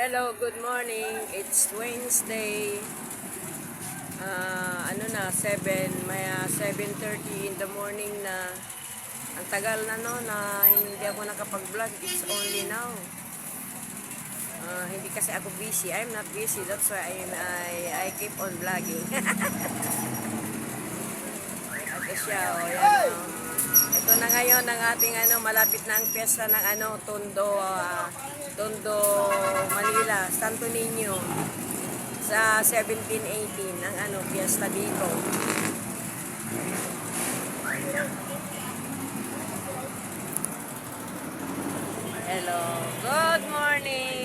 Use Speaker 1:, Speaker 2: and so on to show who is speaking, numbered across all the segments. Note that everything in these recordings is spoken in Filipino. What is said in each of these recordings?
Speaker 1: Hello, good morning. It's Wednesday. Ano na, 7:30 in the morning na. Ang tagal na no, na hindi ako nakapag-vlog. It's only now. Hindi kasi ako busy. I'm not busy. That's why I keep on vlogging. Ito siya, oh, yan, oh. Ito na ngayon ang ating malapit na ang piyesta ng Tondo, Manila, Santo Niño sa 17-18 ang piyesta dito. Hello, good morning.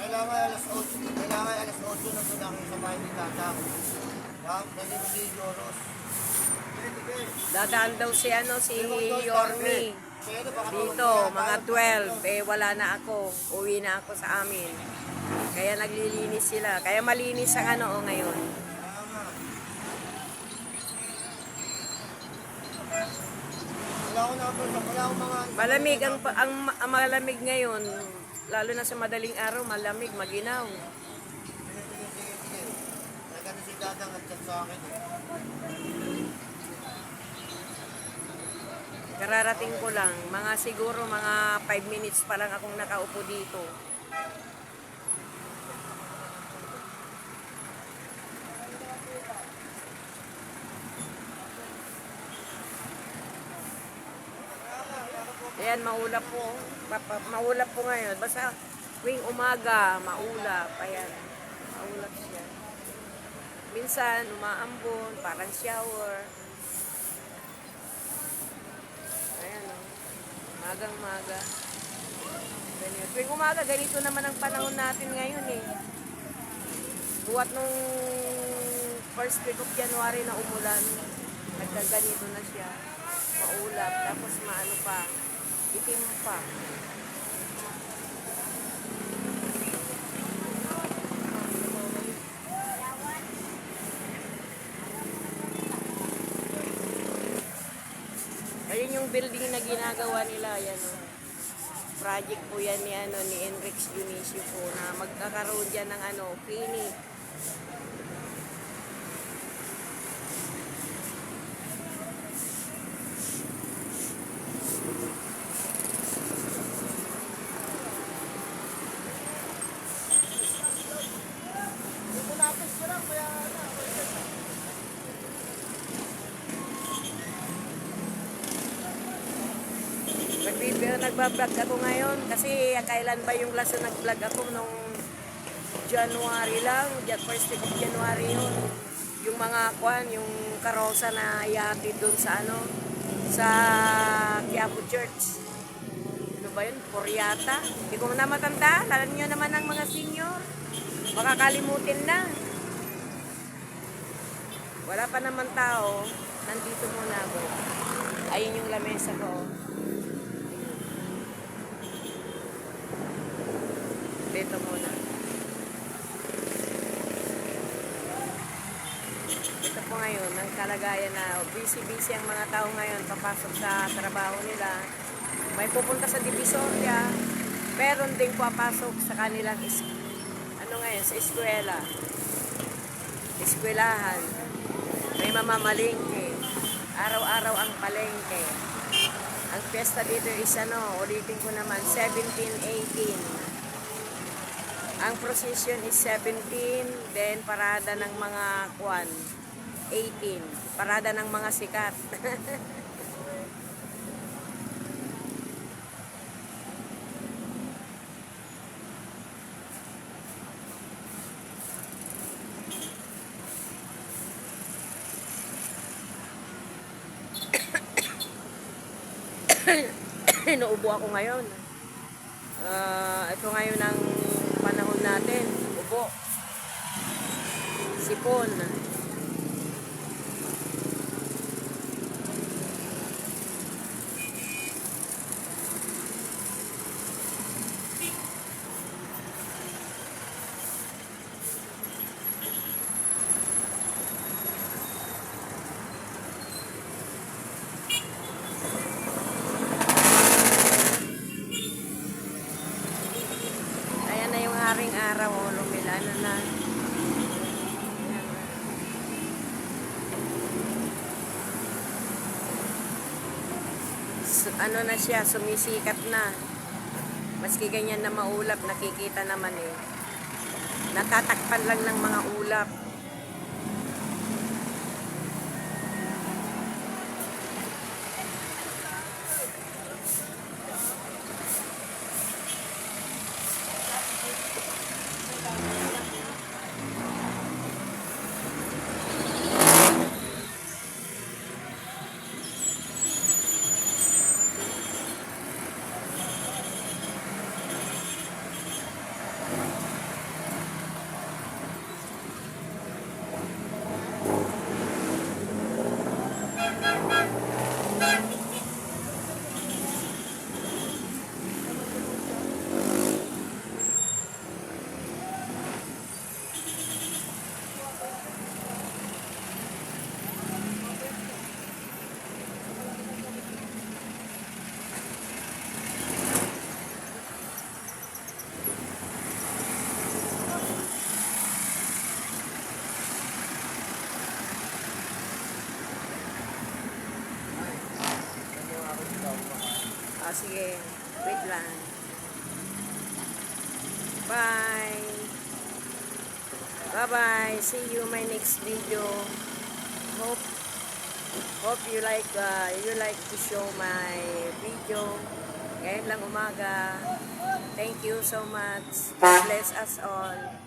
Speaker 2: Kailangan alas 8 na doon ako sa bahay ni Tata.
Speaker 1: Dadaan daw si Yormi dito, mga 12. Wala na ako. Uwi na ako sa amin. Kaya naglilinis sila. Kaya malinis ang ngayon. Malamig ang malamig ngayon. Lalo na sa madaling araw, malamig, maginaw. Kararating ko lang, siguro mga 5 minutes pa lang akong nakaupo dito. Ayan, maulap po. Maulap po ngayon. Basta tuwing umaga, maulap. Ayan, maulap siya. Minsan, umaambon, parang shower. Ayan, o. Magang-maga. Ganyan. Tuwing umaga, ganito naman ang panahon natin ngayon eh. Buwat nung first week of January na umulan, nagkaganito na siya. Maulap, tapos maano pa, itim pa. Ayun yung building na ginagawa nila, yan o. Project po yan ni Enrix Dionisio po na magkakaroon dyan ng clinic. Nagbablog ako ngayon kasi kailan ba yung last na nag-vlog ako nung January lang, first week of January yun. Yung mga yung karosa na ihatid doon sa sa Quiapo Church. Ano ba yun? Koryata? Hindi ko na matanda. Alam nyo naman ang mga senior. Makakalimutin na. Wala pa naman tao. Nandito muna ako. Ayun yung lamesa ko. Dito muna. Ito po ngayon, ang kalagayan na busy-busy ang mga tao ngayon papasok sa trabaho nila. May pupunta sa Divisoria, meron ding papasok sa kanilang ngayon, sa eskwela. Eskwelahan. May mamamalingke. Araw-araw ang palengke. Ang piyesta dito is ulitin ko naman, 17-18. Ang procession is 17, then parada ng mga 18. Parada ng mga sikat. Nauubo ako ngayon. Ito ngayon ang panahon natin. hapon. Ayan na yung haring araw, oh, lumilano na. Ayan. Ano na siya, sumisikat na. Maski ganyan na maulap, nakikita naman eh. Natatakpan lang ng mga ulap. O, sige. Wait lang. Bye. Bye-bye. See you my next video. Hope you like to show my video. Ngayon lang umaga. Thank you so much. God bless us all.